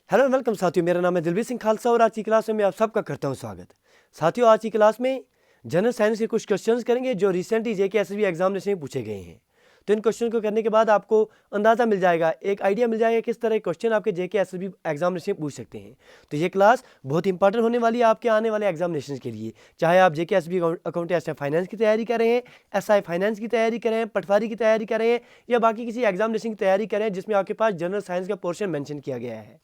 Hello welcome साथियों, मेरा नाम है दिलवीर सिंह खालसा और आज की क्लास में मैं आप सबका करता हूं स्वागत। साथियों, आज की क्लास में जनरल साइंस के कुछ क्वेश्चंस करेंगे जो रिसेंटली जेके एसएसबी एग्जामिनेशन में पूछे गए हैं। तो इन क्वेश्चन को करने के बाद आपको अंदाज़ा मिल जाएगा, एक आइडिया मिल जाएगा किस तरह के क्वेश्चन आपके जेके एसएसबी एग्जामिनेशन में पूछ सकते हैं। तो ये क्लास बहुत इंपॉर्टेंट होने वाली है आपके आने वाले एग्जामिनेशन के लिए, चाहे आप जेके एसएसबी अकाउंटेंट फाइनेंस की तैयारी कर रहे हैं, एसआई फाइनेंस की तैयारी कर रहे हैं, पटवारी की तैयारी कर रहे हैं या बाकी किसी एग्जामिनेशन की तैयारी कर रहे हैं जिसमें आपके पास जनरल साइंस का पोर्शन मेंशन किया गया है।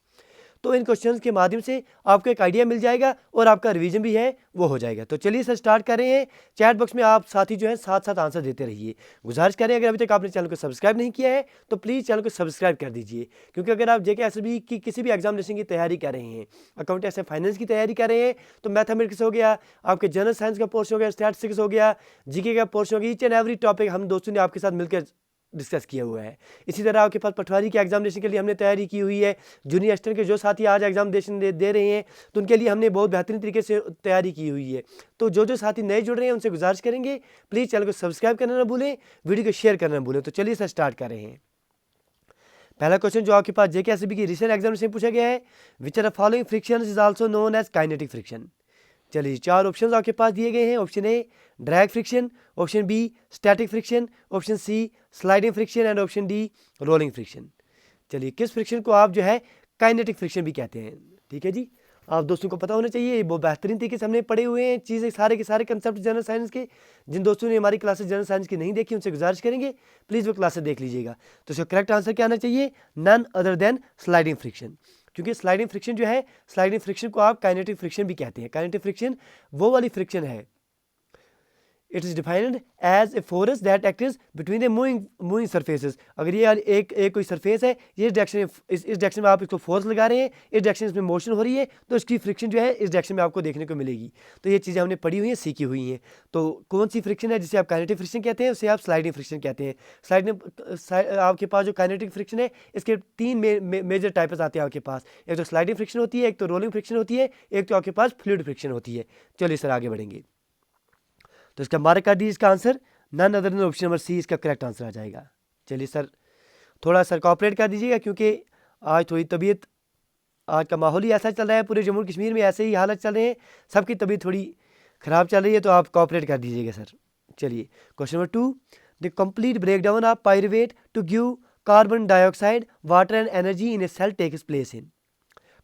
तो इन क्वेश्चंस के माध्यम से आपको एक आइडिया मिल जाएगा और आपका रिवीजन भी है वो हो जाएगा। तो चलिए सर स्टार्ट कर रहे हैं। चैट बॉक्स में आप साथी जो है साथ साथ आंसर देते रहिए। गुजारिश करें, अगर अभी तक आपने चैनल को सब्सक्राइब नहीं किया है तो प्लीज़ चैनल को सब्सक्राइब कर दीजिए, क्योंकि अगर आप जेके एसएसबी की किसी भी एग्जामिनेशन की तैयारी कर रहे हैं, अकाउंटेंट फाइनेंस की तैयारी कर रहे हैं, तो मैथमेटिक्स हो गया, आपके जनरल साइंस का पोर्शन हो गया, स्टैटिस्टिक्स हो गया, जीके का पोर्शन हो गया, ईच एंड एवरी टॉपिक हम दोस्तों ने आपके साथ मिलकर डिस्कस किया हुआ है। इसी तरह आपके पास पटवारी के एग्जामिनेशन के लिए हमने तैयारी की हुई है। जूनियर असिस्टेंट के जो साथी आज एग्जामिनेशन दे रहे हैं तो उनके लिए हमने बहुत बेहतरीन तरीके से तैयारी की हुई है। तो जो साथी नए जुड़ रहे हैं उनसे गुजारिश करेंगे प्लीज़ चैनल को सब्सक्राइब करना ना भूलें, वीडियो को शेयर करना ना भूलें। तो चलिए सर स्टार्ट कर रहे हैं। पहला क्वेश्चन जो आपके पास जेके एसएसबी की रिसेंट एग्जामिनेशन में पूछा गया है, which are the following friction is also known as kinetic friction. चलिए, चार ऑप्शंस आपके पास दिए गए हैं। Option A drag friction, option B static friction, option C sliding friction and option D rolling friction. चलिए, किस फ्रिक्शन को आप जो है काइनेटिक फ्रिक्शन भी कहते हैं। ठीक है जी, आप दोस्तों को पता होना चाहिए, बहुत बेहतरीन तरीके से हमने पढ़े हुए हैं चीज़ें, सारे के सारे कंसेप्ट जनरल साइंस के। जिन दोस्तों ने हमारी क्लासेस जनरल साइंस की नहीं देखी उनसे गुजारिश करेंगे प्लीज़ वो क्लासेस देख लीजिएगा। तो इसका करेक्ट आंसर क्या आना चाहिए, none other than sliding friction, क्योंकि स्लाइडिंग फ्रिक्शन जो है, स्लाइडिंग फ्रिक्शन को आप काइनेटिक फ्रिक्शन भी कहते हैं। काइनेटिक फ्रिक्शन वो वाली फ्रिक्शन है, it is defined as a force that acts between the moving surfaces. अगर ये एक कोई सरफेस है, ये डायरेक्शन इस डायरेक्शन में आप इसको फोर्स लगा रहे हैं, इस डायरेक्शन इसमें मोशन हो रही है, तो इसकी फ्रिक्शन जो है इस डायरेक्शन में आपको देखने को मिलेगी। तो ये चीज़ें हमने पढ़ी हुई हैं, सीखी हुई हैं। तो कौन सी फ्रिक्शन है जिसे आप काइनेटिक फ्रिक्शन कहते हैं, उसे आप स्लाइडिंग फ्रिक्शन कहते हैं। आपके पास जो काइनेटिक फ्रिक्शन है इसके तीन मेजर टाइप्स आते हैं आपके पास। एक तो स्लाइडिंग फ्रिक्शन होती है, एक तो रोलिंग फ्रिक्शन होती है, एक तो आपके पास फ्लूइड फ्रिक्शन होती है। चलिए सर आगे बढ़ेंगे। तो इसका मार्क कर दीजिए, इसका answer none other than option number C इसका करेक्ट आंसर आ जाएगा। चलिए सर, थोड़ा सर कॉपरेट कर दीजिएगा, क्योंकि आज थोड़ी तबीयत, आज का माहौल ही ऐसा चल रहा है, पूरे जम्मू कश्मीर में ऐसे ही हालत चल रहे हैं, सबकी तबीयत थोड़ी ख़राब चल रही है, तो आप कॉपरेट कर दीजिएगा सर। चलिए, question number 2, the complete breakdown of pyruvate to give carbon dioxide water and energy in a cell takes place in.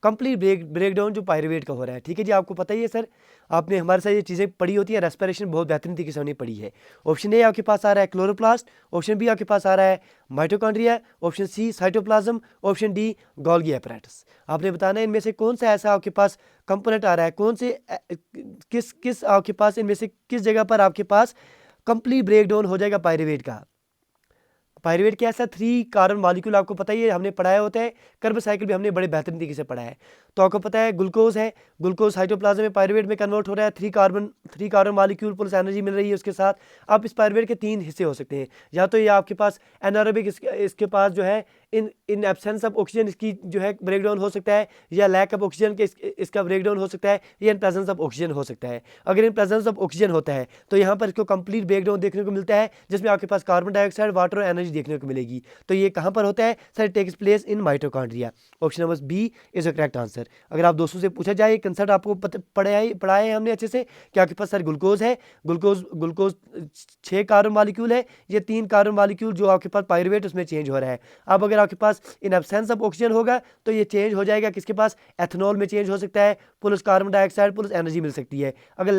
Complete breakdown जो पायरुवेट का हो रहा है, ठीक है जी, आपको पता ही है सर, आपने हमारे साथ ये चीज़ें पढ़ी होती है, रेस्पिरेशन बहुत बेहतरीन तरीके से हमने पढ़ी है। ऑप्शन ए आपके पास आ रहा है क्लोरोप्लास्ट, ऑप्शन बी आपके पास आ रहा है mitochondria, option C cytoplasm, option D Golgi apparatus. आपने बताना है इनमें से कौन सा ऐसा आपके पास कंपोनेंट आ रहा है, कौन से किस किस आपके पास इनमें से किस जगह पर आपके पास कंप्लीट ब्रेकडाउन हो जाएगा पायरुवेट का। पायरुवेट क्या ऐसा 3 कार्बन मॉलिक्यूल, आपको पता ही है, हमने पढ़ाया होता है, कार्बन साइकिल भी हमने बड़े बेहतरीन तरीके से पढ़ा है। तो आपको पता है ग्लूकोज है, ग्लूकोज साइटोप्लाज्म में पायरुवेट में कन्वर्ट हो रहा है, 3 कार्बन मॉलिक्यूल प्लस एनर्जी मिल रही है उसके साथ। आप इस पायरुवेट के 3 हिस्से हो सकते हैं, या तो ये आपके पास एनारोबिक, इसके पास जो है इन एब्सेंस ऑफ ऑक्सीजन इसकी जो है ब्रेकडाउन हो सकता है, या लैक ऑफ ऑक्सीजन के इसका ब्रेकडाउन हो सकता है, या इन प्रेजेंस ऑफ ऑक्सीजन हो सकता है। अगर इन प्रेजेंस ऑफ ऑक्सीजन होता है तो यहाँ पर इसको कंप्लीट ब्रेकडाउन देखने को मिलता है, जिसमें आपके पास कार्बन डाइऑक्साइड, वाटर और एनर्जी देखने को मिलेगी। तो ये कहाँ पर होता है sir, takes place in mitochondria. Option number B is a correct answer. अगर आप दोस्तों से पूछा जाए, कंसेप्ट आपको पढ़ाया है हमने अच्छे से कि आपके पास सर ग्लूकोज है, ग्लूकोज 6 कार्बन मॉलिक्यूल है, ये 3 कार्बन मॉलिक्यूल जो आपके पास पायरुवेट उसमें चेंज हो रहा है। अब अगर आपके पास इन एब्सेंस ऑफ ऑक्सीजन होगा तो ये चेंज हो जाएगा किसके पास, एथेनॉल में चेंज हो सकता है, plus carbon dioxide plus energy मिल सकती है। अगर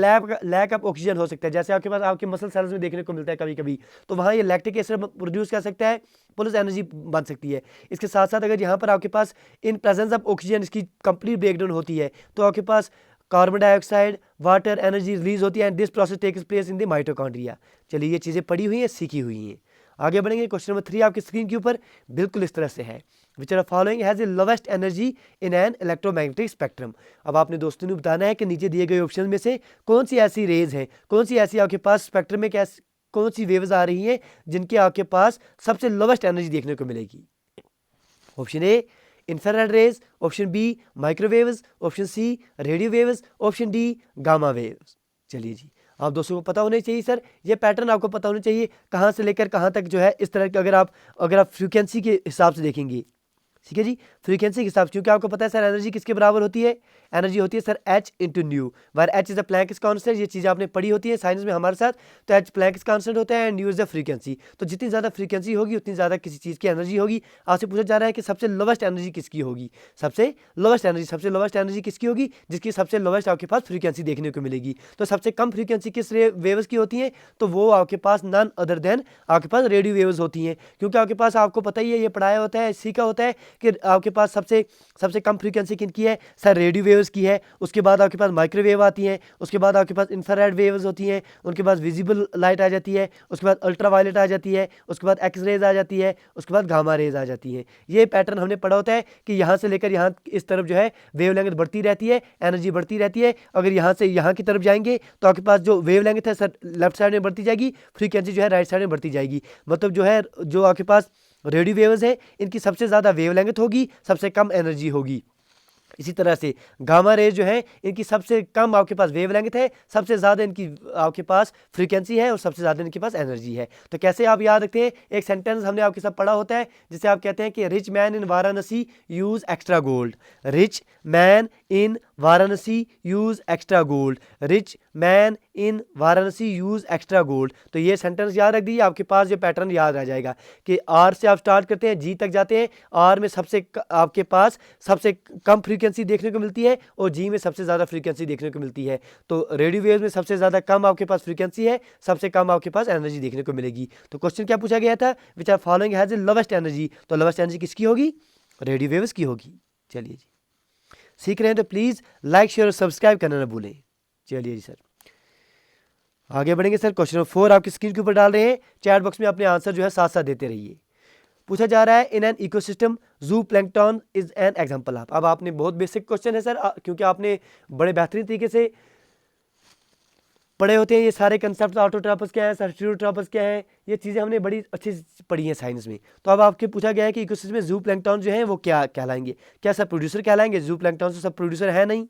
लैक ऑफ ऑक्सीजन हो सकता है, जैसे आपके पास आपके मसल सेल्स में देखने को मिलता है कभी कभी, तो वहाँ ये लैक्टिक एसिड प्रोड्यूस कर सकता है, प्लस एनर्जी बन सकती है। इसके साथ साथ अगर यहाँ पर आपके पास इन प्रेजेंस ऑफ ऑक्सीजन इसकी कंप्लीट ब्रेकडाउन होती है तो आपके पास carbon dioxide, water, energy release होती है, and this process takes place in the mitochondria. चलिए, ये चीज़ें पढ़ी हुई हैं, सीखी हुई हैं। आगे बढ़ेंगे। क्वेश्चन नंबर 3 आपकी स्क्रीन के ऊपर बिल्कुल इस तरह से है, which are following has a lowest energy in an electromagnetic spectrum. अब आपने दोस्तों ने बताना है कि नीचे दिए गए ऑप्शन में से कौन सी ऐसी रेज हैं, कौन सी ऐसी आपके पास स्पेक्ट्रम में कौन सी वेव्स आ रही हैं जिनके आपके पास सबसे लोवेस्ट एनर्जी देखने को मिलेगी। Option A infrared rays, option B microwaves, option C radio waves, option D gamma waves. चलिए जी, आप दोस्तों को पता होना चाहिए सर, ये पैटर्न आपको पता होना चाहिए कहाँ से लेकर कहाँ तक जो है इस तरह के, अगर आप फ्रीक्वेंसी के हिसाब से देखेंगे, ठीक है जी, फ्रीक्वेंसी के हिसाब से, क्योंकि आपको पता है सर एनर्जी किसके बराबर होती है, एनर्जी होती है sir H into nu, where H is the Planck's constant. ये चीज़ आपने पढ़ी होती है साइंस में हमारे साथ। तो H प्लैंक्स कांस्टेंट होता है and new is the frequency. तो जितनी ज़्यादा फ्रीक्वेंसी होगी उतनी ज़्यादा किसी चीज़ की एनर्जी होगी। आपसे पूछा जा रहा है कि सबसे लोवेस्ट एनर्जी किसकी होगी, सबसे लोवेस्ट एनर्जी किसकी होगी, जिसकी सबसे लोवेस्ट आपके पास फ्रीक्वेंसी देखने को मिलेगी। तो सबसे कम फ्रीक्वेंसी किस वेव्स की होती है, तो वो आपके पास नन अदर देन आपके पास रेडियो वेव्स होती हैं। क्योंकि आपके पास, आपको पता ही है, ये पढ़ाया होता है, सीखा होता है कि आपके पास सबसे कम फ्रीक्वेंसी किनकी है सर, रेडियो वेव्स की है। उसके बाद आपके पास माइक्रोवेव आती हैं, उसके बाद आपके पास इंफ्रारेड वेव्स होती हैं, उनके बाद विजिबल लाइट आ जाती है, उसके बाद अल्ट्रावायलेट आ जाती है, उसके बाद एक्स रेज आ जाती है, उसके बाद गामा रेज आ जाती है। ये पैटर्न हमने पढ़ा होता है कि यहाँ से लेकर यहाँ इस तरफ जो है वेवलेंथ बढ़ती रहती है, एनर्जी बढ़ती रहती है। अगर यहाँ से यहाँ की तरफ जाएंगे तो आपके पास जो वेवलेंथ है सर लेफ्ट साइड में बढ़ती जाएगी, फ्रीक्वेंसी जो है राइट साइड में बढ़ती जाएगी। मतलब जो है, जो आपके पास रेडियो वेव्स है इनकी सबसे ज़्यादा वेवलेंथ होगी, सबसे कम एनर्जी होगी। इसी तरह से गामा रेज जो है इनकी सबसे कम आपके पास वेवलेंथ है, सबसे ज़्यादा इनकी आपके पास फ्रीक्वेंसी है और सबसे ज़्यादा इनके पास एनर्जी है। तो कैसे आप याद रखते हैं, एक सेंटेंस हमने आपके साथ पढ़ा होता है जिसे आप कहते हैं कि rich man in Varanasi use extra gold, rich man in Varanasi use extra gold, rich man in Varanasi use extra gold. तो ये सेंटेंस याद रख दीजिए, आपके पास जो पैटर्न याद आ जाएगा कि आर से आप स्टार्ट करते हैं, जी तक जाते हैं, आर में आपके पास सबसे कम फ्रीक्वेंसी देखने को मिलती है और जी में सबसे ज़्यादा फ्रीक्वेंसी देखने को मिलती है। तो रेडियो वेव्स में सबसे ज़्यादा कम आपके पास फ्रीक्वेंसी है, सबसे कम आपके पास एनर्जी देखने को मिलेगी। तो क्वेश्चन क्या पूछा गया था, which are following has a lowest energy. तो लोवेस्ट एनर्जी किसकी होगी, रेडियो वेव्स की होगी। चलिए जी, सीख रहे हैं तो प्लीज़ लाइक शेयर और सब्सक्राइब करना ना भूलें। चलिए जी सर, आगे बढ़ेंगे सर। क्वेश्चन नंबर 4 आपकी स्क्रीन के ऊपर डाल रहे हैं, चैट बॉक्स में अपने आंसर जो है साथ साथ देते रहिए। पूछा जा रहा है, इन एन इकोसिस्टम जू plankton is an example of. अब आपने बहुत बेसिक क्वेश्चन है सर, क्योंकि आपने बड़े बेहतरीन तरीके से पढ़े होते हैं ये सारे कंसेप्ट। ऑटोट्रॉपस क्या है सर, हेटेरोट्रॉपस क्या है, ये चीज़ें हमने बड़ी अच्छी पढ़ी हैं साइंस में। तो अब आपके पूछा गया है कि इकोसिस्टम में जू प्लैंकटन जो है वो क्या कहलाएंगे, क्या सर प्रोड्यूसर कहलाएंगे, जू प्लैंकटन से सब प्रोड्यूसर है नहीं।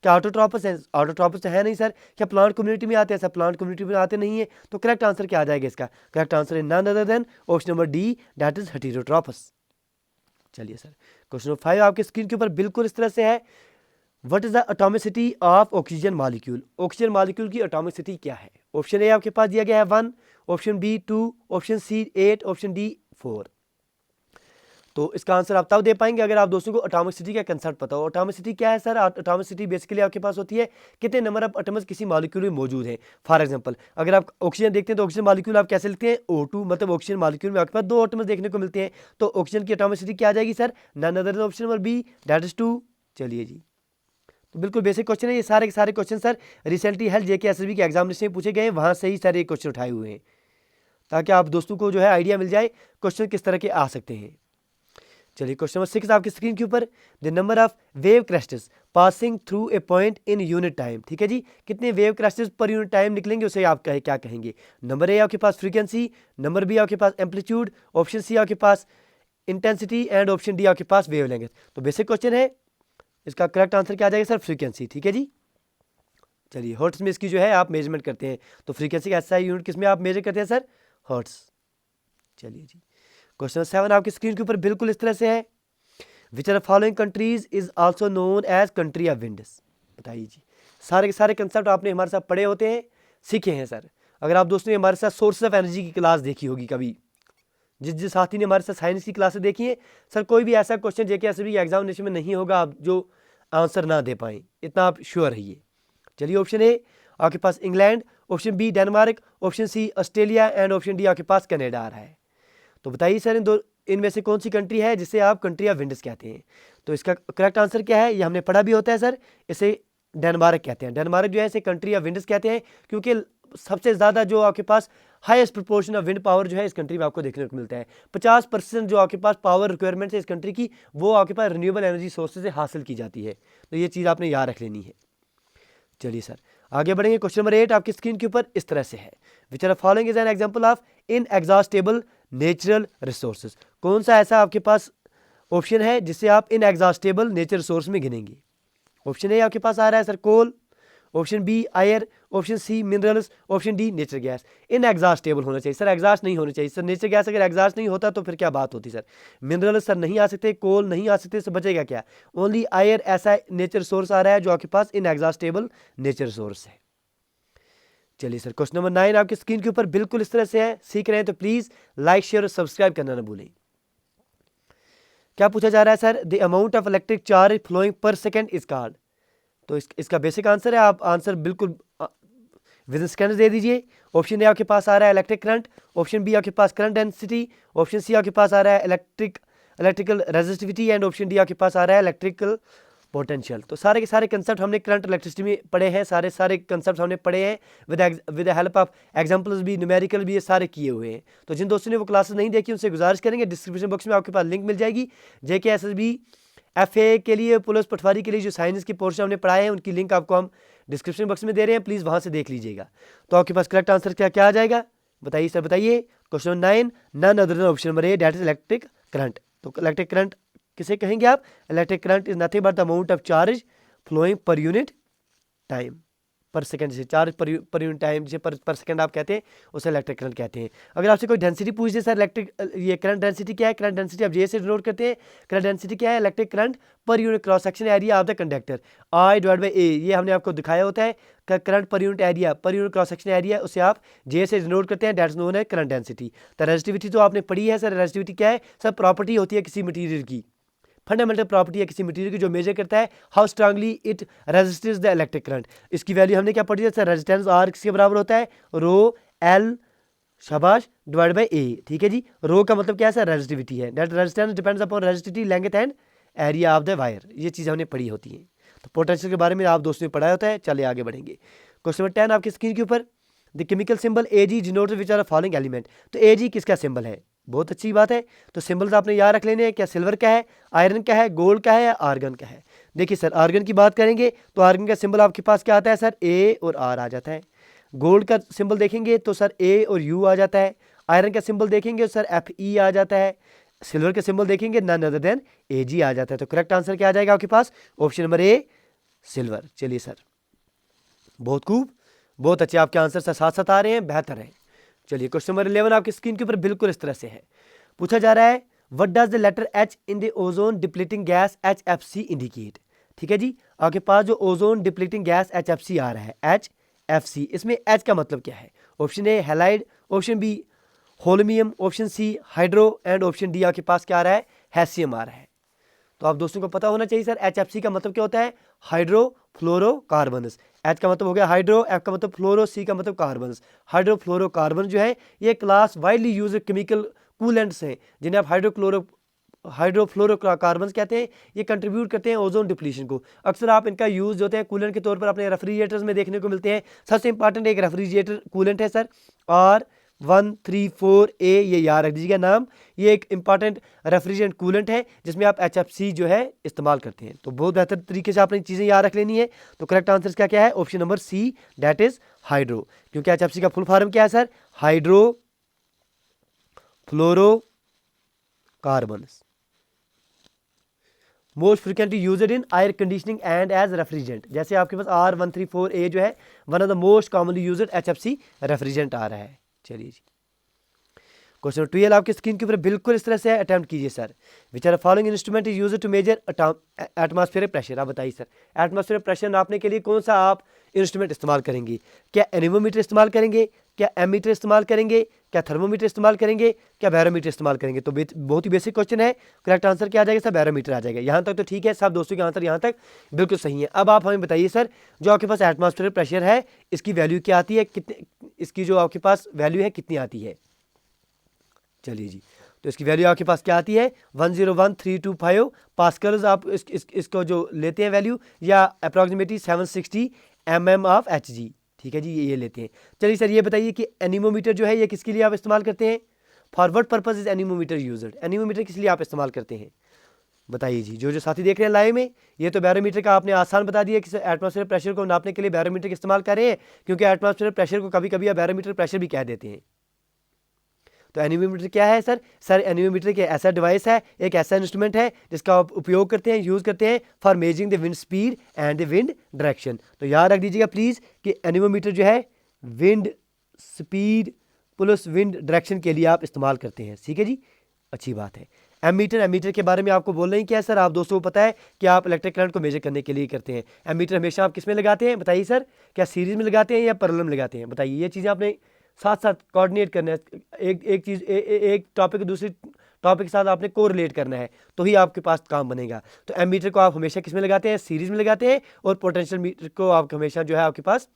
क्या ऑटोट्रॉपस है, ऑटोट्रॉपस तो है नहीं सर। क्या प्लांट कम्युनिटी में आते हैं सर, प्लांट कम्युनिटी में आते नहीं है। तो करेक्ट आंसर क्या आ जाएगा इसका, करेक्ट आंसर है none other than option number D, that is heterotrophs. चलिए सर, क्वेश्चन नंबर 5 आपके स्क्रीन के ऊपर बिल्कुल इस तरह से है, what is the atomicity of oxygen molecule. Oxygen molecule की एटॉमिसिटी क्या है। ऑप्शन ए आपके पास दिया गया है 1, option B 2, option C 8, option D 4। तो इसका आंसर आप तब दे पाएंगे अगर आप दोस्तों को एटॉमिसिटी का कंसेप्ट पता हो। एटॉमिसिटी क्या है सर, एटॉमिसिटी बेसिकली आपके पास होती है कितने नंबर ऑफ एटम्स किसी मॉलिक्यूल में मौजूद हैं। फॉर एग्जांपल अगर आप ऑक्सीजन देखते हैं तो ऑक्सीजन मॉलिक्यूल आप कैसे लिखते हैं, O2, मतलब ऑक्सीजन मॉलिक्यूल में आपके पास 2 एटम्स देखने को मिलते हैं। तो ऑक्सीजन की एटॉमिसिटी क्या आ जाएगी sir, none other than option number B, that is 2। चलिए जी, तो बिल्कुल बेसिक क्वेश्चन है ये सारे के सारे क्वेश्चन सर। रिसेंटली हेल्थ जेके एसएसबी के एग्जामिनेशन में पूछे गए, वहाँ से ही सारे क्वेश्चन उठाए हुए हैं, ताकि आप दोस्तों को जो है आइडिया मिल जाए क्वेश्चन किस तरह के आ सकते हैं। चलिए क्वेश्चन नंबर 6 आपकी स्क्रीन के ऊपर, the number of wave crests passing through a point in unit time. ठीक है जी, कितने वेव क्रेस्ट्स पर यूनिट टाइम निकलेंगे उसे आप क्या कहेंगे। नंबर ए आपके पास फ्रीक्वेंसी, नंबर बी आपके पास एम्पलीट्यूड, ऑप्शन सी आपके पास इंटेंसिटी एंड ऑप्शन डी आपके पास वेवलेंथ। तो बेसिक क्वेश्चन है, इसका करेक्ट आंसर क्या आ जाएगा सर, फ्रीक्वेंसी। ठीक है जी, चलिए हर्ट्स में इसकी जो है आप मेजरमेंट करते हैं, तो फ्रीक्वेंसी का एसआई यूनिट किस में आप मेजर करते हैं सर, हर्ट्स। चलिए जी, क्वेश्चन 7 आपकी स्क्रीन के ऊपर बिल्कुल इस तरह से है, which are following countries is also known as country of winds. बताइए जी, सारे के सारे कंसेप्ट आपने हमारे साथ पढ़े होते हैं, सीखे हैं सर। अगर आप दोस्तों ने हमारे साथ सोर्स ऑफ एनर्जी की क्लास देखी होगी कभी, जिस साथी ने हमारे साथ साइंस की क्लासेस देखी है सर, कोई भी ऐसा क्वेश्चन जेके एसएसबी एग्जामिनेशन में नहीं होगा आप जो आंसर ना दे पाएँ, इतना आप श्योर रहिए। चलिए ऑप्शन ए आपके पास England, option B Denmark, option C Australia and option D आपके पास कनाडा आ रहा है। तो बताइए सर इनमें से कौन सी कंट्री है जिसे आप कंट्री ऑफ विंड्स कहते हैं। तो इसका करेक्ट आंसर क्या है, ये हमने पढ़ा भी होता है सर, इसे डेनमार्क कहते हैं। डेनमार्क जो है इसे कंट्री ऑफ विंड्स कहते हैं, क्योंकि सबसे ज़्यादा जो आपके पास highest proportion of wind power जो है इस कंट्री में आपको देखने को मिलता है। 50% जो आपके पास पावर रिक्वायरमेंट है इस कंट्री की, वो आपके पास रिन्यूएबल एनर्जी सोर्सेज से हासिल की जाती है। तो ये चीज़ आपने याद रख लेनी है। चलिए सर आगे बढ़ेंगे, क्वेश्चन नंबर 8 आपकी स्क्रीन के ऊपर इस तरह से है, which are following is an example of inexhaustible natural resources. कौन सा ऐसा आपके पास ऑप्शन है जिसे आप इनएग्जॉस्टेबल नेचुरल रिसोर्स में गिनेंगे। ऑप्शन ए आपके पास आ रहा है sir coal, option B iron, option C minerals, option D nature gas. Inexhaustible होना चाहिए सर, एग्जॉस्ट नहीं होना चाहिए सर। नेचर गैस अगर एग्जॉस्ट नहीं होता तो फिर क्या बात होती सर। मिनरल्स सर नहीं आ सकते, कोल नहीं आ सकते, तो बचेगा क्या? ओनली आयर ऐसा नेचर सोर्स आ रहा है जो आपके पास इनएग्जॉस्टेबल नेचर सोर्स है। चलिए सर, क्वेश्चन नंबर 9 आपकी स्क्रीन के ऊपर बिल्कुल इस तरह से है। सीख रहे हैं तो प्लीज लाइक शेयर और सब्सक्राइब करना ना भूलें। क्या पूछा जा रहा है sir? The amount of electric charge flowing per second is called. तो इसका बेसिक आंसर है, आप आंसर बिल्कुल विद इन सेकेंड दे दीजिए। ऑप्शन ए आपके पास आ रहा है इलेक्ट्रिक करंट, ऑप्शन बी आपके पास करंट डेंसिटी, ऑप्शन सी आपके पास आ रहा है electrical resistivity and option D आपके पास आ रहा है इलेक्ट्रिकल पोटेंशियल। तो सारे के सारे कंसेप्ट हमने करंट इलेक्ट्रिसिटी में पढ़े हैं, सारे कंसेप्ट हमने पढ़े हैं विद हेल्प ऑफ एग्जांपल्स भी, न्यूमेरिकल भी, ये सारे किए हुए हैं। तो जिन दोस्तों ने वो क्लासेस नहीं देखी उनसे गुजारिश करेंगे, डिस्क्रिप्शन बॉक्स में आपके पास लिंक मिल जाएगी। JK SSB FA के लिए, पुलिस पटवारी के लिए जो साइंस की पोर्शन हमने पढ़ाए हैं उनकी लिंक आपको हम डिस्क्रिप्शन बॉक्स में दे रहे हैं, प्लीज़ वहाँ से देख लीजिएगा। तो आपके पास करेक्ट आंसर क्या आ जाएगा? बताइए सर, बताइए। Question 9 none other than option number A, that is electric current. तो इलेक्ट्रिक करंट किसे कहेंगे आप? Electric current is nothing but the amount of charge flowing per unit time, per second. जैसे चार्ज पर यूनिट टाइम, जैसे per second आप कहते हैं, उसे इलेक्ट्रिक करंट कहते हैं। अगर आपसे कोई डेंसिटी पूछ दे सर इलेक्ट्रिक, ये करंट डेंसिटी क्या है? करंट डेंसिटी आप जे से डिनोट करते हैं। करंट डेंसिटी क्या है? Electric current per unit cross section area of the conductor, I/A। ये हमने आपको दिखाया होता है। Current per unit area, per unit cross section area, उसे आप जे से डिनोट करते हैं, दैट इज नोन है करंट डेंसिटी। तो रेजिस्टिविटी तो आपने पढ़ी है सर। रेजिस्टिविटी क्या है सर? प्रॉपर्टी होती है किसी मटीरियल की, फंडामेंटल प्रॉपर्टी है किसी मटेरियल की, जो मेजर करता है how strongly it resists the electric current. इसकी वैल्यू हमने क्या पढ़ी है सर? रेजिस्टेंस आर किसके बराबर होता है? रो एल शाबाश डिवाइड बाय ए। ठीक है जी। रो का मतलब क्या है सर? रेजिस्टिविटी है। That resistance depends upon resistivity, length and area of the wire. ये चीज़ हमने पढ़ी होती है। तो पोटेंशियल के बारे में आप दोस्तों ने पढ़ाया होता है। चलिए आगे बढ़ेंगे। क्वेश्चन नंबर 10 आपकी स्क्रीन के ऊपर, the chemical symbol Ag denotes which are following element. तो Ag किसका सिंबल है? बहुत अच्छी बात है। तो सिंबल्स आपने याद रख लेने हैं। क्या सिल्वर का है, आयरन का है, गोल्ड का है या आर्गन का है? देखिए सर, आर्गन की बात करेंगे तो आर्गन का सिंबल आपके पास क्या आता है सर? A और R आ जाता है। गोल्ड का सिंबल देखेंगे तो सर A और U आ जाता है। आयरन का सिंबल देखेंगे तो सर Fe आ जाता है। सिल्वर का सिंबल देखेंगे नन अदर देन Ag आ जाता है। तो करेक्ट आंसर क्या आ जाएगा आपके पास? Option number A, silver. चलिए सर, बहुत खूब, बहुत अच्छे आपके आंसर से साथ साथ आ रहे हैं, बेहतर है। चलिए क्वेश्चन नंबर 11 आपकी स्क्रीन के ऊपर बिल्कुल इस तरह से है। पूछा जा रहा है what does the letter H in the ozone depleting gas HFC indicate. ठीक है जी। आपके पास जो ओजोन डिप्लीटिंग गैस HFC आ रहा है, HFC, इसमें H का मतलब क्या है? Option A halide, option B holmium, option C hydro and option D आपके पास क्या आ रहा है? हैसियम आ रहा है। तो आप दोस्तों को पता होना चाहिए सर HFC का मतलब क्या होता है? हाइड्रोफ्लोरोकार्बन्स। H का मतलब हो गया हाइड्रो, F का मतलब फ्लोरो, C का मतलब कार्बन्स। हाइड्रोफ्लोरोकार्बन जो है ये class widely use chemical coolants हैं, जिन्हें आप हाइड्रोफ्लोरोकार्बन्स कहते हैं। ये कंट्रीब्यूट करते हैं ओजोन डिप्लीशन को। अक्सर आप इनका यूज़ होते हैं कूलेंट के तौर पर अपने रेफ्रिजरेटर्स में देखने को मिलते हैं। सबसे इंपॉर्टेंट एक रेफ्रिजरेटर कूलेंट है सर R134A, ये याद रख दीजिएगा नाम। ये एक इंपॉर्टेंट रेफ्रिजरेंट कूलेंट है जिसमें आप HFC जो है इस्तेमाल करते हैं। तो बहुत बेहतर तरीके से आपने चीज़ें याद रख लेनी है। तो करेक्ट आंसर क्या है? Option number C, that is hydro. क्योंकि HFC का फुल फॉर्म क्या है sir? Hydro fluorocarbons, most frequently used in air conditioning and as refrigerant. जैसे आपके पास R134A जो है one of the most commonly used HFC refrigerant आ रहा है। चलिए जी, क्वेश्चन 12 आपके स्क्रीन के ऊपर बिल्कुल इस तरह से अटेम्प्ट कीजिए sir. Which are following instrument is used to measure atmospheric pressure. आप बताइए सर, एटमॉस्फेरिक प्रेशर नापने के लिए कौन सा आप इंस्ट्रूमेंट इस्तेमाल करेंगे? क्या एनीमोमीटर इस्तेमाल करेंगे, क्या एमीटर इस्तेमाल करेंगे, क्या थर्मोमीटर इस्तेमाल करेंगे, क्या बैरोमीटर इस्तेमाल करेंगे? तो बहुत ही बेसिक क्वेश्चन है। करेक्ट आंसर क्या आ जाएगा सर? बैरोमीटर आ जाएगा। यहाँ तक तो ठीक है, सब दोस्तों के आंसर यहाँ तक बिल्कुल सही है। अब आप हमें बताइए सर, जो आपके पास एटमॉस्फेरिक प्रेशर है इसकी वैल्यू क्या आती है? कितने, इसकी जो आपके पास वैल्यू है कितनी आती है? चलिए जी, तो इसकी वैल्यू आपके पास क्या आती है? 101325 पास्कल्स आप इसको जो लेते हैं वैल्यू, या अप्रॉक्सीमेटली 760 mm ऑफ Hg। ठीक है जी, ये लेते हैं। चलिए सर, ये बताइए कि एनीमोमीटर जो है ये किसके लिए आप इस्तेमाल करते हैं? For what purpose is anemometer used? Anemometer किस लिए आप इस्तेमाल करते हैं? बताइए जी। जो साथी देख रहे हैं लाइव में, ये तो बैरोमीटर का आपने आसान बता दिया कि एटमॉस्फेरिक प्रेशर को नापने के लिए बैरोमीटर का इस्तेमाल कर रहे हैं, क्योंकि एटमॉस्फेरिक प्रेशर को कभी कभी आप बैरोमीटर प्रेशर भी कह देते हैं। तो एनीमोमीटर क्या है सर? सर एनीमोमीटर एक ऐसा डिवाइस है, एक ऐसा इंस्ट्रूमेंट है जिसका आप उपयोग करते हैं, यूज़ करते हैं for measuring the wind speed and the wind direction. तो याद रख दीजिएगा प्लीज़ कि एनीमोमीटर जो है wind speed plus wind direction के लिए आप इस्तेमाल करते हैं। ठीक है जी, अच्छी बात है। एमीटर के बारे में आपको बोल रहे हैं क्या सर? आप दोस्तों को पता है कि आप इलेक्ट्रिक करंट को मेजर करने के लिए करते हैं। एमीटर हमेशा आप किस में लगाते हैं बताइए सर? क्या सीरीज में लगाते हैं या पैरेलल में लगाते हैं? बताइए, ये चीज़ें आपने साथ साथ कोऑर्डिनेट करना है। एक चीज़ एक टॉपिक दूसरी टॉपिक के साथ आपने कोरिलेट करना है, तो ही आपके पास काम बनेगा। तो एमीटर को आप हमेशा किस में लगाते हैं? सीरीज में लगाते हैं। और पोटेंशियल मीटर को आप हमेशा जो है आपके पास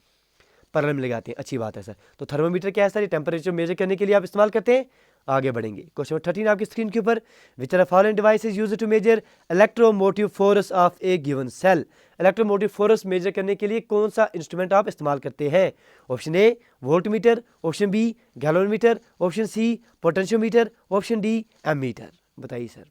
पैरेलल में लगाते हैं। अच्छी बात है सर। तो थर्मोमीटर क्या है सर? ये टेम्परेचर मेजर करने के लिए आप इस्तेमाल करते हैं। आगे बढ़ेंगे, क्वेश्चन नंबर 13 आपकी स्क्रीन के ऊपर। Which are following devices used to measure electromotive force of a given cell. Electromotive force measure करने के लिए कौन सा इंस्ट्रूमेंट आप इस्तेमाल करते हैं? Option A voltmeter, option B galvanometer, option C potentiometer, option D ammeter. बताइए सर।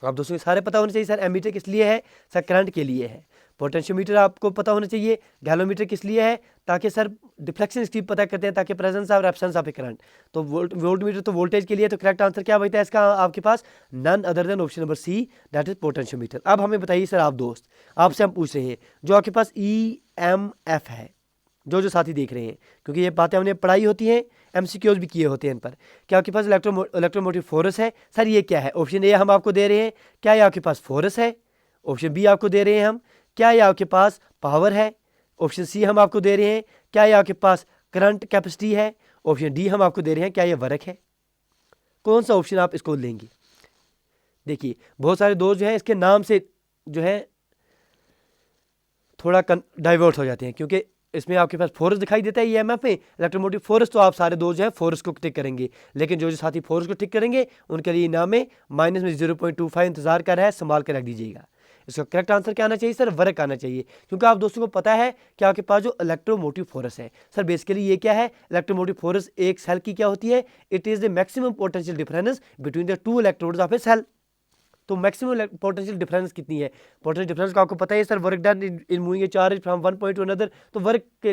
आप दोस्तों को सारे पता होने चाहिए सर। एमीटर किस लिए है सर? करंट के लिए है। पोटेंशियोमीटर आपको पता होना चाहिए। गैलोमीटर किस लिए है? ताकि सर डिफ्लेक्शन इसकी पता करते हैं, ताकि प्रेजेंस और एब्सेंस ऑफ ए करंट। तो वोल्टमीटर तो वोल्टेज के लिए। तो करेक्ट आंसर क्या बचता है इसका आपके पास? None other than option number C, that is potentiometer. अब हमें बताइए सर, आप दोस्त आपसे हम पूछ रहे हैं, जो आपके पास EMF है, जो साथी देख रहे हैं, क्योंकि ये बातें हमने पढ़ाई होती हैं, MCQs भी किए होते हैं इन पर। क्या आपके पास इलेक्ट्रोमोटिव फोर्स है सर? ये क्या है? ऑप्शन ए हम आपको दे रहे हैं, क्या ये आपके पास फोर्स है? ऑप्शन बी आपको दे रहे हैं हम, क्या ये आपके पास पावर है? ऑप्शन सी हम आपको दे रहे हैं, क्या ये आपके पास करंट कैपेसिटी है? ऑप्शन डी हम आपको दे रहे हैं, क्या ये वर्क है? कौन सा ऑप्शन आप इसको लेंगे? देखिए, बहुत सारे दोस्त जो हैं इसके नाम से जो है थोड़ा डाइवर्ट हो जाते हैं, क्योंकि इसमें आपके पास फोर्स दिखाई देता है EMF में, इलेक्ट्रोमोटिव फोर्स। तो आप सारे दोस्त जो है फोर्स को टिक करेंगे, लेकिन जो साथी फोर्स को टिक करेंगे उनके लिए इनाम में माइनस में 0.25 इंतजार कर रहा है, संभाल कर रख दीजिएगा। इसका करेक्ट आंसर क्या आना चाहिए सर? वर्क आना चाहिए, क्योंकि आप दोस्तों को पता है कि आपके पास जो इलेक्ट्रोमोटिव फोर्स है सर, बेसिकली ये क्या है? इलेक्ट्रोमोटिव फोर्स एक सेल की क्या होती है? It is the maximum potential difference between the two electrodes of a cell. तो मैक्सिमम पोटेंशियल डिफरेंस कितनी है? पोटेंशियल डिफरेंस का आपको पता है sir, work done in moving a charge from one point to another. तो वर्क के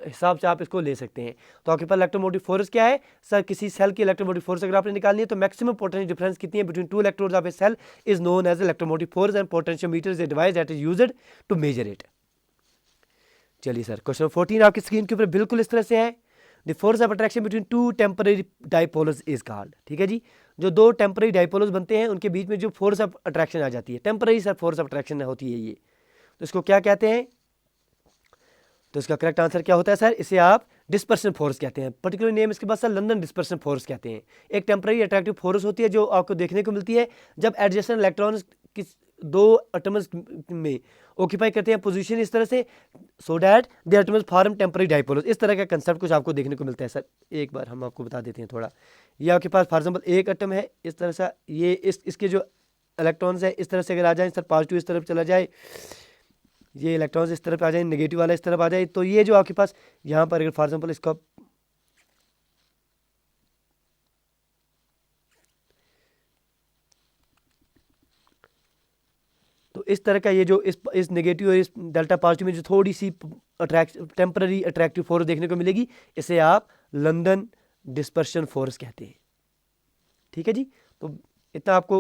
हिसाब से आप इसको ले सकते हैं। तो आपके पास इलेक्ट्रोमोटिव फोर्स क्या है सर? किसी सेल की इलेक्ट्रोमोटिव फोर्स अगर आपने निकालनी है तो मैक्सिमम पोटेंशियल डिफरेंस कितनी है between two electrodes of a cell is known as electromotive force, and potentiometer is a device that is used to measure it. चलिए सर, क्वेश्चन 14 आपकी स्क्रीन के ऊपर बिल्कुल इस तरह से है। The force of attraction between two temporary dipoles is called. ठीक है जी, जो दो टेम्पररी डाइपोल्स बनते हैं उनके बीच में जो फोर्स ऑफ अट्रैक्शन आ जाती है, temporary sir force of attraction होती है ये, तो इसको क्या कहते हैं? तो इसका करेक्ट आंसर क्या होता है सर? इसे आप डिस्पर्सन फोर्स कहते हैं। पर्टिकुलर नेम इसके बाद सर लंदन डिस्पर्सन फोर्स कहते हैं। एक टेम्पररी अट्रैक्टिव फोर्स होती है जो आपको देखने को मिलती है जब एडजेसेंट इलेक्ट्रॉन्स किस दो एटम्स में ऑक्यूपाई करते हैं पोजीशन इस तरह से, so that the atoms form temporary dipoles. इस तरह का कंसेप्ट कुछ आपको देखने को मिलता है सर। एक बार हम आपको बता देते हैं थोड़ा। ये आपके पास फॉर एग्जांपल एक एटम है इस तरह से, ये इसके जो इलेक्ट्रॉन्स है इस तरह से अगर आ जाए सर, पॉजिटिव इस तरफ चला जाए, ये इलेक्ट्रॉन्स इस तरफ आ जाए, नेगेटिव वाला इस तरफ आ जाए, तो ये जो आपके पास यहाँ पर अगर फॉर एग्जांपल इसका तो इस तरह का ये जो इस नेगेटिव और इस डेल्टा पॉजिटिव में जो थोड़ी सी टेम्पररी अट्रैक्टिव फोर्स देखने को मिलेगी, इसे आप लंदन डिस्पर्शन फोर्स कहते हैं। ठीक है जी, तो इतना आपको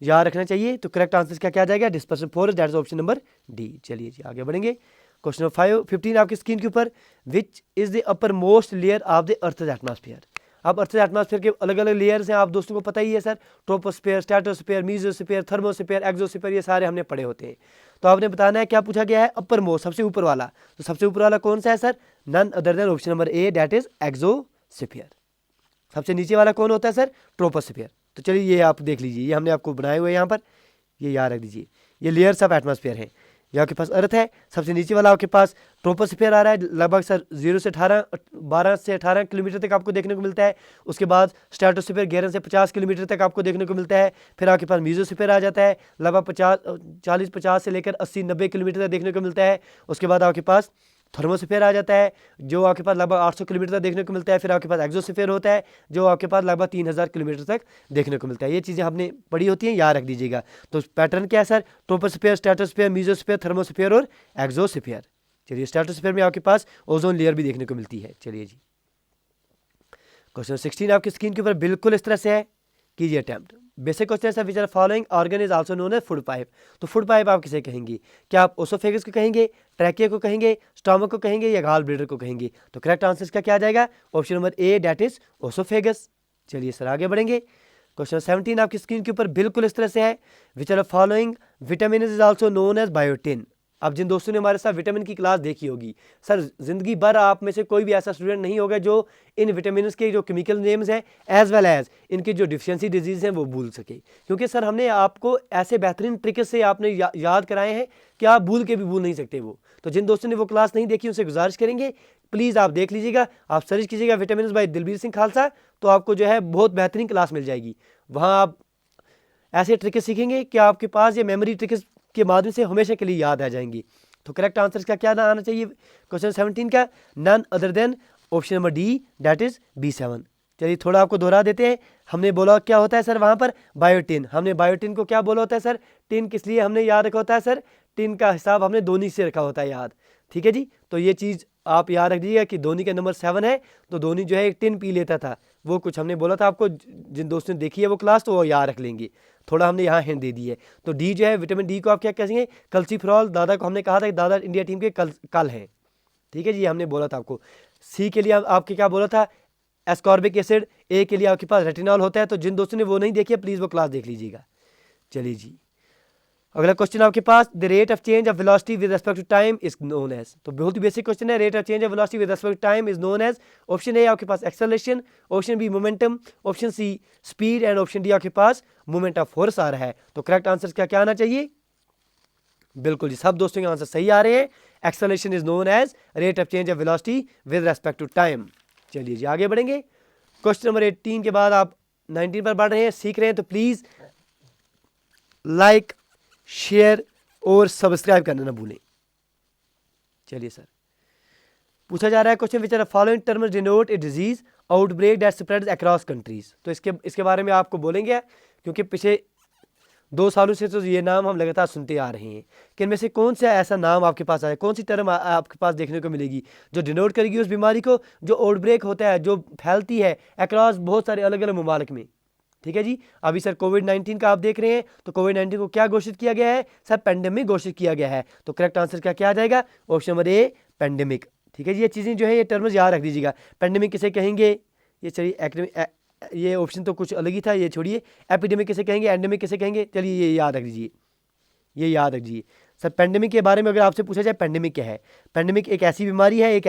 याद रखना चाहिए। तो करेक्ट आंसर क्या आ जाएगा? Dispersion force, that is option number D. चलिए जी आगे बढ़ेंगे। क्वेश्चन नंबर 15 आपकी स्क्रीन के ऊपर। Which is the upper most layer of the earth atmosphere. अब अर्थ एटमॉस्फेयर के अलग अलग लेयर्स हैं, आप दोस्तों को पता ही है sir. Troposphere, stratosphere, mesosphere, thermosphere, exosphere, ये सारे हमने पढ़े होते हैं। तो आपने बताना है क्या पूछा गया है? अपर मोस्ट, सबसे ऊपर वाला। तो सबसे ऊपर वाला कौन सा है sir? None other than option number A, that is exosphere. सबसे नीचे वाला कौन होता है सर? ट्रोपोस्फेयर। तो चलिए ये आप देख लीजिए, ये हमने आपको बनाए हुए यहाँ पर, ये याद रख दीजिए, ये लेयर्स ऑफ एटमॉस्फेयर है। ये आपके पास अर्थ है, सबसे नीचे वाला आपके पास ट्रोपोस्फेयर आ रहा है, लगभग सर 12 से 18 किलोमीटर तक आपको देखने को मिलता है। उसके बाद स्ट्रेटोस्फेयर 11 से 50 किलोमीटर तक आपको देखने को मिलता है। फिर आपके पास मेसोस्फेयर आ जाता है, लगभग 40-50 से लेकर 80-90 किलोमीटर तक देखने को मिलता है। उसके बाद आपके पास थर्मोस्फेयर आ जाता है, जो आपके पास लगभग 800 किलोमीटर तक देखने को मिलता है। फिर आपके पास एक्सोस्फेयर होता है, जो आपके पास लगभग 3000 किलोमीटर तक देखने को मिलता है। ये चीज़ें हमने पढ़ी होती हैं, याद रख दीजिएगा। तो पैटर्न क्या है sir? Troposphere, stratosphere, mesosphere, thermosphere और एक्सोस्फेयर। चलिए, स्ट्रेटोस्फेयर में आपके पास ओजोन लेयर भी देखने को मिलती है। चलिए जी, क्वेश्चन 16 आपकी स्क्रीन के ऊपर बिल्कुल इस तरह से है, कीजिए अटेम्प्ट। बेसिक क्वेश्चन है sir, which are following organ is also known as food pipe. तो फूड पाइप आप किसे कहेंगे? क्या आप ओसोफेगस को कहेंगे, ट्रैकिया को कहेंगे, स्टोमक को कहेंगे, या गॉल ब्लैडर को कहेंगे? तो करेक्ट आंसर इसका क्या आ जाएगा? Option number A, that is oesophagus. चलिए सर आगे बढ़ेंगे। क्वेश्चन 17 आपकी स्क्रीन के ऊपर बिल्कुल इस तरह से है, which are following vitamin is also known as biotin. अब जिन दोस्तों ने हमारे साथ विटामिन की क्लास देखी होगी, सर जिंदगी भर आप में से कोई भी ऐसा स्टूडेंट नहीं होगा जो इन विटामिन के जो केमिकल नेम्स हैं एज वेल एज इनकी जो डिफिशियंसी डिजीज हैं वो भूल सके, क्योंकि सर हमने आपको ऐसे बेहतरीन ट्रिक से आपने याद कराए हैं कि आप भूल के भी भूल नहीं सकते वो। तो जिन दोस्तों ने वो क्लास नहीं देखी उनसे गुजारिश करेंगे प्लीज़ आप देख लीजिएगा, आप सर्च कीजिएगा विटामिन बाय दिलबीर सिंह खालसा, तो आपको जो है बहुत बेहतरीन क्लास मिल जाएगी। वहाँ आप ऐसे ट्रिक सीखेंगे कि आपके पास ये मेमोरी ट्रिक के माध्यम से हमेशा के लिए याद आ जाएंगी। तो करेक्ट आंसर का क्या आना चाहिए क्वेश्चन 17 का? None other than option number D, that is B7। चलिए थोड़ा आपको दोहरा देते हैं। हमने बोला क्या होता है सर वहाँ पर? बायोटिन। हमने बायोटिन को क्या बोला होता है सर? टिन किस लिए हमने याद रखा होता है सर? टिन का हिसाब हमने धोनी से रखा होता है याद, ठीक है जी। तो ये चीज़ आप याद रख दीजिएगा कि धोनी का नंबर 7 है, तो धोनी जो है एक टिन पी लेता था, वो कुछ हमने बोला था आपको। जिन दोस्तों ने देखी है वो क्लास तो वो याद रख लेंगे, थोड़ा हमने यहाँ हिंट दे दी है। तो डी जो है विटामिन डी को आप क्या कहेंगे? कल्सीफेरॉल। दादा को हमने कहा था कि दादा इंडिया टीम के कल हैं, ठीक है जी, हमने बोला था आपको। सी के लिए आपके क्या बोला था? Ascorbic acid. ए के लिए आपके पास रेटिनॉल होता है। तो जिन दोस्तों ने वो नहीं देखी है प्लीज़ वो क्लास देख लीजिएगा। चलिए जी अगला क्वेश्चन आपके पास, the rate of change of velocity with respect to time is known as. तो बहुत ही बेसिक क्वेश्चन है, rate of change of velocity with respect to time is known as. Option A आपके पास acceleration, option B momentum, option C speed, and option D आपके पास moment of force आ रहा है। तो करेक्ट आंसर क्या आना चाहिए? बिल्कुल जी, सब दोस्तों के आंसर सही आ रहे हैं। Acceleration is known as rate of change of velocity with respect to time. चलिए जी आगे बढ़ेंगे। क्वेश्चन नंबर 18 के बाद आप 19 पर बढ़ रहे हैं, सीख रहे हैं, तो प्लीज लाइक, शेयर और सब्सक्राइब करना ना भूलें। चलिए सर पूछा जा रहा है question, which are following terms denote a disease outbreak that spreads across countries. तो इसके बारे में आपको बोलेंगे, क्योंकि पिछले 2 सालों से तो ये नाम हम लगातार सुनते आ रहे हैं कि इनमें से कौन सा ऐसा नाम आपके पास आया, कौन सी टर्म आपके पास देखने को मिलेगी जो डिनोट करेगी उस बीमारी को जो आउटब्रेक होता है, जो फैलती है अक्रॉस बहुत सारे अलग अलग ममालिक में, ठीक है जी। अभी सर कोविड-19 का आप देख रहे हैं, तो कोविड-19 को क्या घोषित किया गया है सर? पेंडेमिक घोषित किया गया है। तो करेक्ट आंसर क्या आ जाएगा? ऑप्शन नंबर ए, पेंडेमिक, ठीक है जी। ये चीज़ें जो है ये टर्म्स याद रख दीजिएगा। पेंडेमिक किसे कहेंगे? ये चलिए ये ऑप्शन तो कुछ अलग ही था, ये छोड़िए। एपिडेमिक किसे कहेंगे, एंडेमिक किसे कहेंगे? चलिए ये याद रख दीजिए, ये याद रख दीजिए सर। पेंडेमिक के बारे में अगर आपसे पूछा जाए पेंडेमिक क्या है? पेंडेमिक एक ऐसी बीमारी है, एक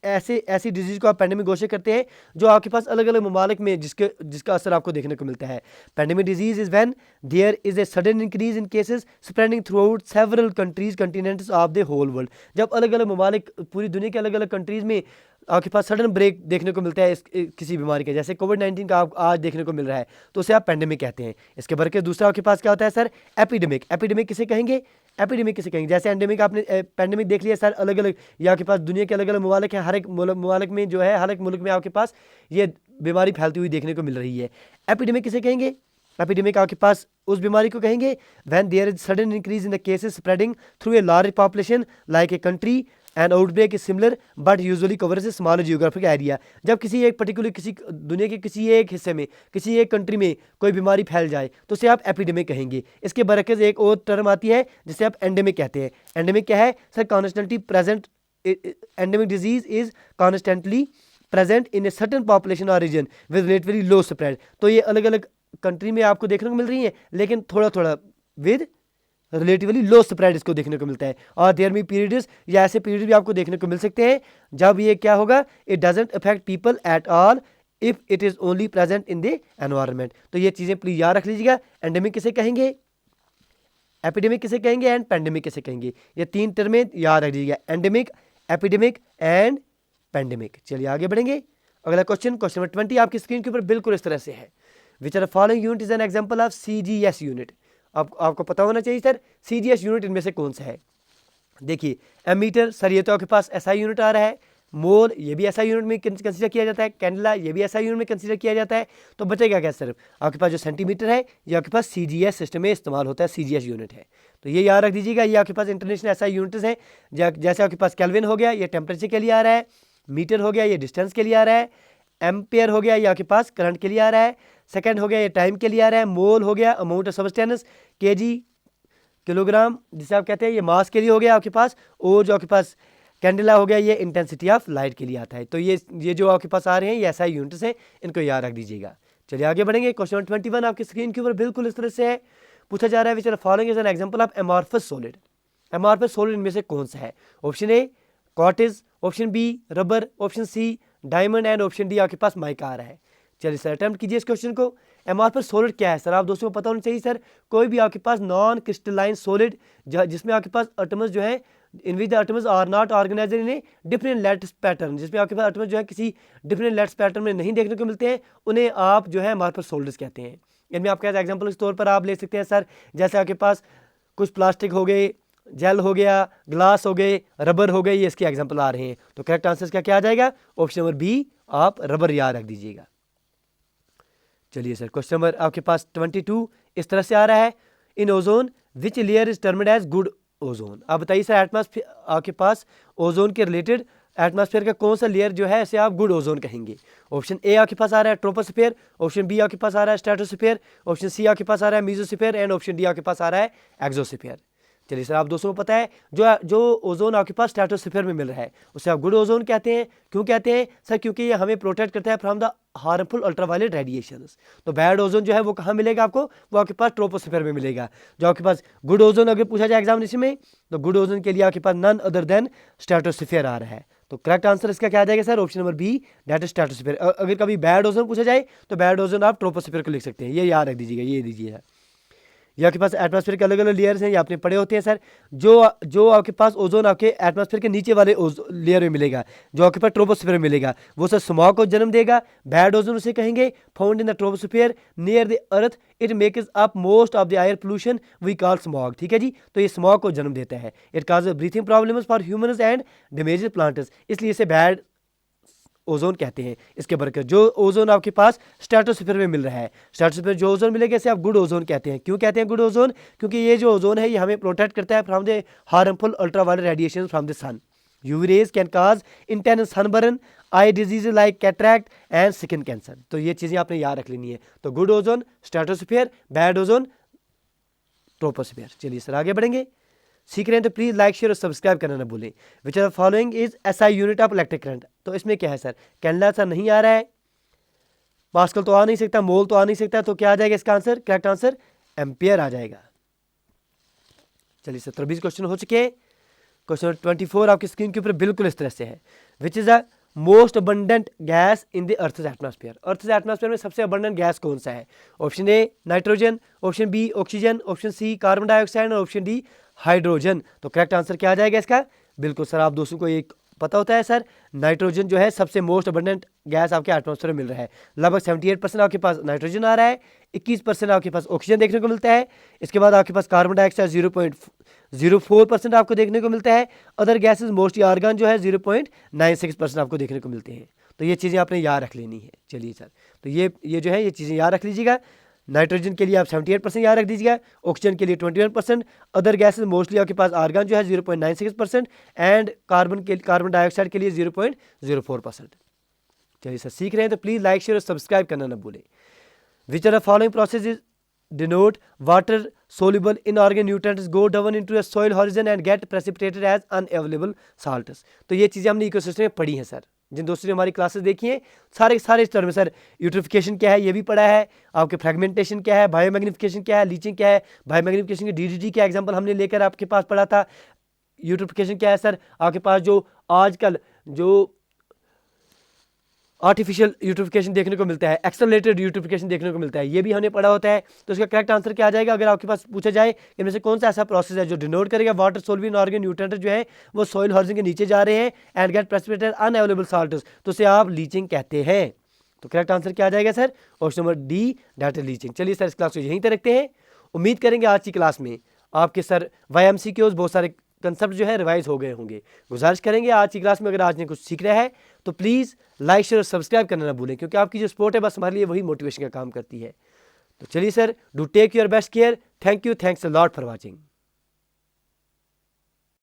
ऐसी डिजीज को आप पेंडेमिक घोषित करते हैं जो आपके पास अलग अलग ममालिक में जिसका असर आपको देखने को मिलता है। Pandemic disease is when there is a sudden increase in cases spreading throughout several countries continents of the whole world. जब अलग अलग ममालिक पूरी दुनिया के अलग अलग कंट्रीज में आपके पास सडन ब्रेक देखने को मिलता है किसी बीमारी का, जैसे कोविड-19 का आज देखने को मिल रहा है, तो उसे आप पेंडेमिक कहते हैं। इसके बरके दूसरा आपके पास क्या होता है सर? एपिडेमिक। एपिडेमिक किसे कहेंगे? एपिडेमिक किसे कहेंगे? जैसे एंडेमिक आपने पेंडेमिक देख लिया सर, अलग अलग ये आपके पास दुनिया के अलग अलग ममालिक है, हर एक ममालिक में जो है हर एक मुल्क में आपके पास ये बीमारी फैलती हुई देखने को मिल रही है। एपिडेमिक किसे कहेंगे? एपिडेमिक आपके पास उस बीमारी को कहेंगे when there is sudden increase in the cases spreading through a large population like a country and outbreak is similar but usually covers a smaller geographic area. जब किसी एक पर्टिकुलर किसी दुनिया के किसी एक हिस्से में किसी एक कंट्री में कोई बीमारी फैल जाए तो उसे आप एपिडेमिक कहेंगे। इसके बरकस एक और टर्म आती है जिसे आप एंडेमिक कहते हैं। एंडेमिक क्या है sir? Constantly present, endemic disease is constantly present in a certain population और region with relatively low spread. तो ये अलग अलग कंट्री में आपको देखने को मिल रही है, लेकिन थोड़ा थोड़ा विद रिलेटिवली लो स्प्रेड इसको देखने को मिलता है। और देयर में पीरियड्स या ऐसे पीरियड भी आपको देखने को मिल सकते हैं जब ये क्या होगा, it doesn't affect people at all if it is only present in the environment. तो ये चीज़ें प्लीज याद रख लीजिएगा। एंडेमिक किसे कहेंगे, एपिडेमिक किसे कहेंगे एंड पेंडेमिक किसे कहेंगे, ये 3 टर्में याद रख लीजिएगा, एंडेमिक, एपिडेमिक एंड पेंडेमिक। चलिए आगे बढ़ेंगे। अगला क्वेश्चन नंबर 20 आपकी स्क्रीन के ऊपर बिल्कुल इस तरह से है, which are following unit is an example of CGS unit. आपको पता होना चाहिए सर CGS यूनिट इनमें से कौन सा है। देखिए एमीटर सर, ये तो आपके पास SI यूनिट आ रहा है। मोल ये भी SI यूनिट में कंसीडर किया जाता है। कैंडला ये भी SI यूनिट में कंसीडर किया जाता है। तो बचेगा क्या सर? आपके पास जो सेंटीमीटर है ये आपके पास CGS सिस्टम में इस्तेमाल होता है, CGS यूनिट है। तो ये याद रख दीजिएगा। ये आपके पास इंटरनेशनल SI यूनिट्स हैं। जैसे आपके पास केल्विन हो गया, ये टेम्परेचर के लिए आ रहा है। मीटर हो गया, ये डिस्टेंस के लिए आ रहा है। एम्पेयर हो गया, ये आपके पास करंट के लिए आ रहा है। सेकंड हो गया ये टाइम के लिए आ रहा है। मोल हो गया amount of substance, KG kilogram जिसे आप कहते हैं, ये मास के लिए हो गया आपके पास। और जो आपके पास कैंडेला हो गया, ये इंटेंसिटी ऑफ लाइट के लिए आता है। तो ये जो आपके पास आ रहे हैं ये एसआई यूनिट्स हैं, इनको याद रख दीजिएगा। चलिए आगे बढ़ेंगे। क्वेश्चन 21 आपकी स्क्रीन के ऊपर बिल्कुल इस तरह से है, पूछा जा रहा है which are following is an example of amorphous solid. Amorphous solid इनमें से कौन सा है? Option A quartz, option B rubber, option C diamond and option D आपके पास माइका आ रहा है। चलिए सर अटेम्प्ट कीजिए इस क्वेश्चन को। एमॉर्फस सॉलिड क्या है सर? आप दोस्तों को पता होना चाहिए सर, कोई भी आपके पास नॉन क्रिस्टलाइन सॉलिड जिसमें आपके पास एटम्स जो है in which the atoms are not organised in a different lattice pattern, जिसमें आपके पास एटम्स जो है किसी डिफरेंट लेट्स पैटर्न में नहीं देखने को मिलते हैं, उन्हें आप जो है एमॉर्फस सॉलिड्स कहते हैं। इनमें आपके एग्जाम्पल के तौर पर आप ले सकते हैं सर, जैसे आपके पास कुछ प्लास्टिक हो गए, जेल हो गया, ग्लास हो गए, रबर हो गए, ये इसके एग्जाम्पल आ रहे हैं। तो करेक्ट आंसर क्या आ जाएगा? ऑप्शन नंबर बी, आप रबर याद रख दीजिएगा। चलिए सर क्वेश्चन नंबर आपके पास 22 इस तरह से आ रहा है, in ozone which layer is termed as good ozone. आप बताइए सर एटमॉस्फेयर आपके पास ओजोन के रिलेटेड एटमॉस्फेयर का कौन सा लेयर जो है इसे आप गुड ओजोन कहेंगे? ऑप्शन ए आपके पास आ रहा है ट्रोपोस्फेयर, ऑप्शन बी आपके पास आ रहा है स्ट्रेटोस्फेयर, ऑप्शन सी आपके पास आ रहा है मेसोस्फेयर एंड ऑप्शन डी आपके पास आ रहा है एक्सोस्फेयर। चलिए सर आप दोस्तों को पता है जो ओजोन आपके पास स्ट्रेटोस्फेयर में मिल रहा है उसे आप गुड ओजोन कहते हैं। क्यों कहते हैं सर? क्योंकि ये हमें प्रोटेक्ट करता है from the harmful ultraviolet radiations. तो बैड ओजोन जो है वो कहाँ मिलेगा आपको? वो आपके पास ट्रोपोस्फेयर में मिलेगा। जो आपके पास गुड ओजोन अगर पूछा जाए एग्जामिनेशन में, तो गुड ओजोन के लिए आपके पास नन अदर देन स्ट्रेटोस्फेयर आ रहा है। तो करेक्ट आंसर इसका क्या आ जाएगा sir? Option number B, that is stratosphere. अगर कभी बैड ओजोन पूछा जाए तो बैड ओजोन आप ट्रोपोस्फेयर को लिख सकते हैं, ये याद रख दीजिएगा। ये दीजिए ये आपके पास एटमॉस्फेयर के अलग अलग लेयर्स हैं, ये आपने पढ़े होते हैं सर। जो आपके पास ओजोन आपके एटमॉस्फेयर के नीचे वाले लेयर में मिलेगा, जो आपके पास ट्रोपोस्फेयर में मिलेगा, वो सर स्मॉग को जन्म देगा। बैड ओजोन उसे कहेंगे, found in the troposphere near the earth, it makes up most of the air pollution we call smog. ठीक है जी, तो ये स्मॉग को जन्म देता है। It cause breathing problems for humans and damages plants, इसलिए इसे बैड ओजोन कहते हैं। इसके बरकत जो ओजोन आपके पास स्ट्रेटोस्फीयर में मिल रहा है, स्ट्रेटोस्फीयर जो ओजोन मिलेगा इसे आप गुड ओजोन कहते हैं। क्यों कहते हैं गुड ओजोन? क्योंकि ये जो ओजोन है ये हमें प्रोटेक्ट करता है from the harmful ultraviolet radiation from the sun. UV rays can cause intense sunburn, eye disease like cataract and skin cancer. तो ये चीज़ें आपने याद रख लेनी है। तो good ozone stratosphere, bad ozone troposphere. चलिए सर आगे बढ़ेंगे। सीख रहे हैं तो प्लीज़ लाइक शेयर और सब्सक्राइब करना ना भूलें। Which are following is SI unit of electric current. तो इसमें क्या है सर? कैंडला सर नहीं आ रहा है, पास्कल तो आ नहीं सकता, मोल तो आ नहीं सकता, तो क्या आ जाएगा इसका आंसर? करेक्ट आंसर एम्पियर आ जाएगा। चलिए 17-20 क्वेश्चन हो चुके हैं। क्वेश्चन 24 आपकी स्क्रीन के ऊपर बिल्कुल इस तरह से है, which is a most abundant gas in the earth atmosphere. Earth atmosphere में सबसे अबंडेंट गैस कौन सा है? Option A nitrogen, option B oxygen, option C carbon dioxide और ऑप्शन डी हाइड्रोजन। तो करेक्ट आंसर क्या आ जाएगा इसका? बिल्कुल सर आप दोस्तों को एक पता होता है सर, नाइट्रोजन जो है सबसे मोस्ट अबंडेंट गैस आपके एटमॉस्फेयर में मिल रहा है। लगभग 78% आपके पास नाइट्रोजन आ रहा है, 21% आपके पास ऑक्सीजन देखने को मिलता है। इसके बाद आपके पास कार्बन डाइऑक्साइड 0.04% आपको देखने को मिलता है। अदर गैसेज मोस्टली आर्गन जो है 0.96% आपको देखने को मिलते हैं। तो ये चीज़ें आपने याद रख लेनी है। चलिए सर, तो ये जो है ये चीज़ें याद रख लीजिएगा। नाइट्रोजन के लिए आप 78% याद रख दीजिएगा, ऑक्सीजन के लिए 21%, अदर गैसेज मोस्टली आपके पास आर्गन जो है 0.96% एंड कार्बन डाइऑक्साइड के लिए 0.04%। चलिए सर सीख रहे हैं तो प्लीज़ लाइक शेयर और सब्सक्राइब करना ना भूलें। Which are the following process is denote water soluble inorganic nutrients go down into a soil horizon and get precipitated as unavailable salts। तो ये चीज़ें हमने इकोसिस्टम में पढ़ी हैं सर। जिन दोस्तों ने हमारी क्लासेस देखी हैं सारे इस तरह में सर, यूट्रिफिकेशन क्या है ये भी पढ़ा है, आपके फ्रेगमेंटेशन क्या है, बायोमैग्निफिकेशन क्या है, लीचिंग क्या है, बायोमैग्निफिकेशन के डीडीटी का एग्जाम्पल हमने लेकर आपके पास पढ़ा था। यूट्रिफिकेशन क्या है सर? आपके पास जो आजकल जो आर्टिफिशियल यूट्रिफिकेशन देखने को मिलता है, एक्सेलरेटेड यूट्रिफिकेशन देखने को मिलता है, ये भी हमने पढ़ा होता है। तो इसका करेक्ट आंसर क्या आ जाएगा? अगर आपके पास पूछा जाए इनमें से कौन सा ऐसा प्रोसेस है जो डिनोट करेगा वाटर सोल्यूबल इनऑर्गेनिक न्यूट्रिएंट जो है वो सॉइल हॉरिजन के नीचे जा रहे हैं and get precipitated unavailable salts, तो उसे आप लीचिंग कहते हैं। तो करेक्ट आंसर क्या आ जाएगा sir? Option number D, that is leaching. चलिए सर इस क्लास को यहीं तक रखते हैं। उम्मीद करेंगे आज की क्लास में आपके सर YMCQs बहुत सारे कंसेप्ट जो है रिवाइज हो गए होंगे। गुजारिश करेंगे आज की क्लास में अगर आज ने कुछ सीख रहा है तो प्लीज़ लाइक शेयर और सब्सक्राइब करना ना भूलें, क्योंकि आपकी जो सपोर्ट है बस हमारे लिए वही मोटिवेशन का काम करती है। तो चलिए sir, do take your best care. Thank you, thanks a lot for watching.